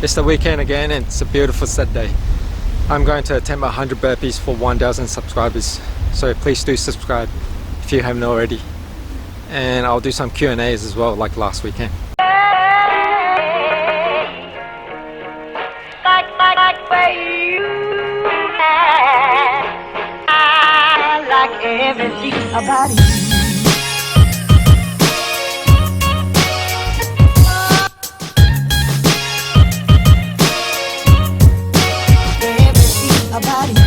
It's the weekend again and it's a beautiful Saturday. I'm going to attempt 100 burpees for 1,000 subscribers. So please do subscribe if you haven't already. And I'll do some Q&As as well, like last weekend. Everything about you. Everything about you.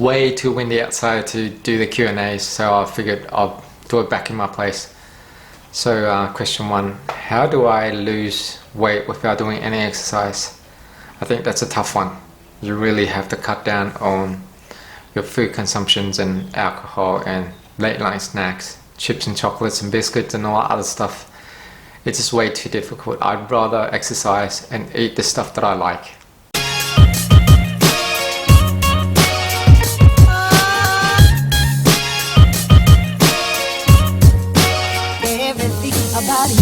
Way too windy outside to do the Q&As, so I figured I'll do it back in my place. So question 1, how do I lose weight without doing any exercise? I think that's a tough one. You really have to cut down on your food consumptions and alcohol and late night snacks, chips and chocolates and biscuits and all that other stuff. It's just way too difficult. I'd rather exercise and eat the stuff that I like. About you.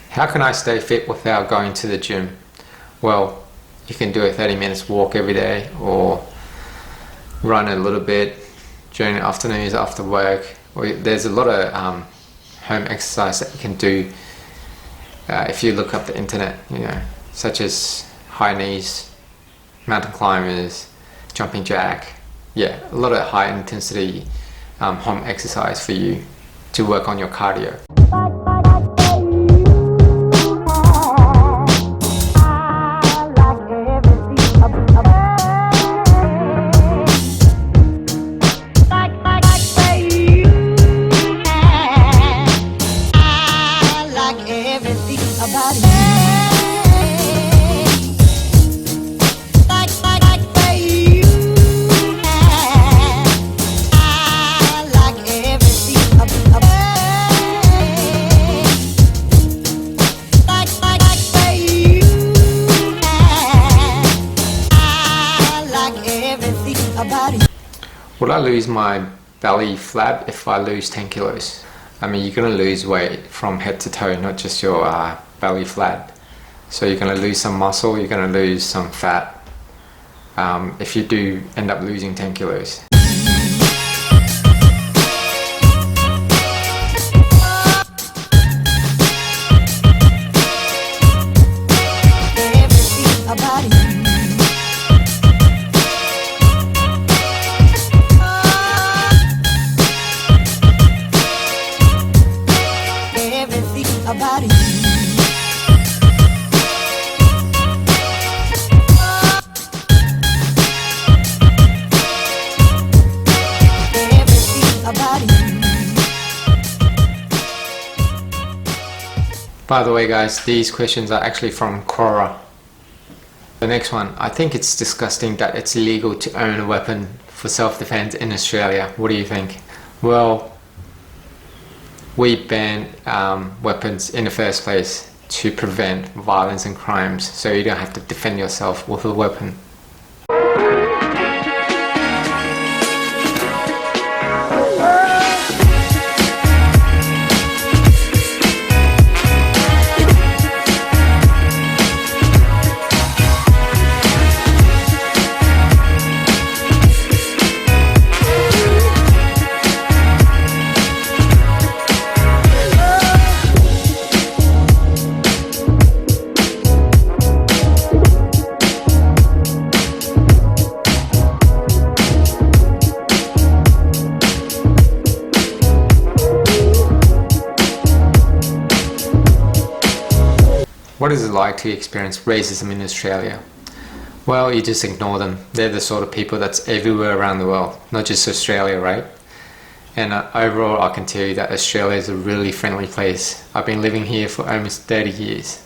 How can I stay fit without going to the gym? Well, you can do a 30 minutes walk every day or run a little bit during the afternoons after work. Or there's a lot of home exercise that you can do if you look up the internet, such as high knees, mountain climbers, jumping jack. Yeah, a lot of high intensity home exercise for you to work on your cardio. Will I lose my belly flab if I lose 10 kilos? I mean, you're going to lose weight from head to toe, not just your belly flab. So you're going to lose some muscle, you're going to lose some fat if you do end up losing 10 kilos. About you. By the way guys, these questions are actually from Cora. The next one, I think it's disgusting that it's illegal to own a weapon for self-defense in Australia. What do you think? Well, we ban weapons in the first place to prevent violence and crimes, so you don't have to defend yourself with a weapon. What is it like to experience racism in Australia? Well, you just ignore them. They're the sort of people that's everywhere around the world, not just Australia, right? And overall, I can tell you that Australia is a really friendly place. I've been living here for almost 30 years.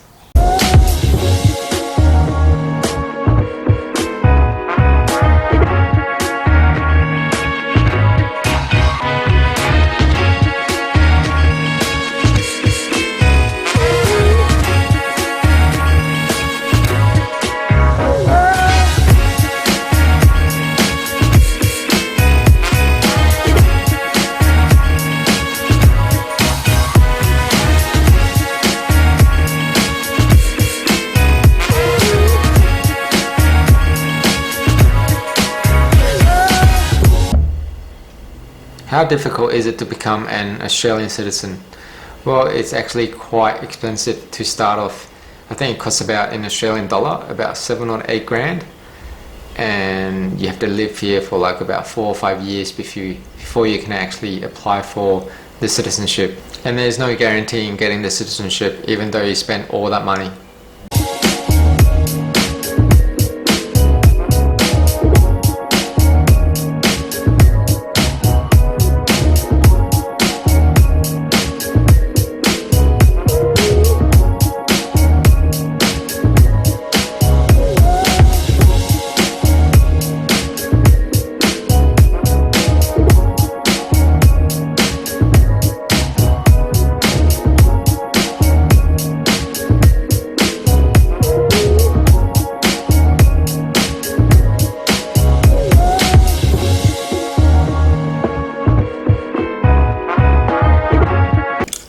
How difficult is it to become an Australian citizen? Well, it's actually quite expensive to start off. I think it costs about, in Australian dollar, about 7 or 8 grand. And you have to live here for like about 4 or 5 years before you can actually apply for the citizenship. And there's no guarantee in getting the citizenship even though you spend all that money.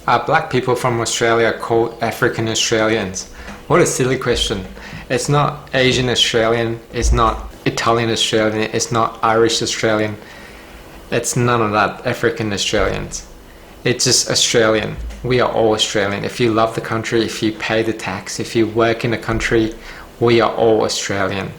Are black people from Australia called African Australians? What a silly question. It's not Asian Australian, it's not Italian Australian, it's not Irish Australian. It's none of that, African Australians. It's just Australian. We are all Australian. If you love the country, if you pay the tax, if you work in the country, we are all Australian.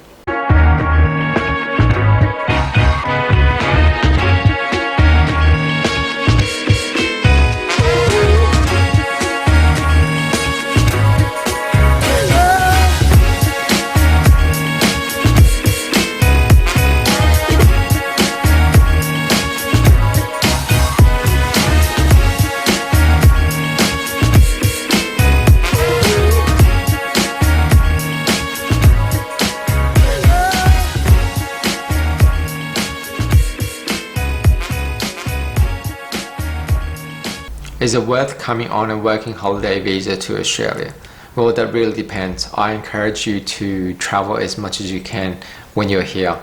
Is it worth coming on a working holiday visa to Australia? Well, that really depends. I encourage you to travel as much as you can when you're here.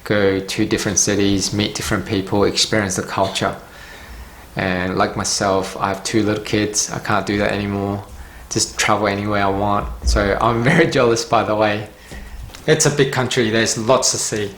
Go to different cities, meet different people, experience the culture. And like myself, I have 2 little kids. I can't do that anymore. Just travel anywhere I want. So I'm very jealous, by the way. It's a big country, there's lots to see.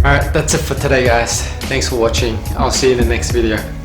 Alright, that's it for today guys. Thanks for watching. I'll see you in the next video.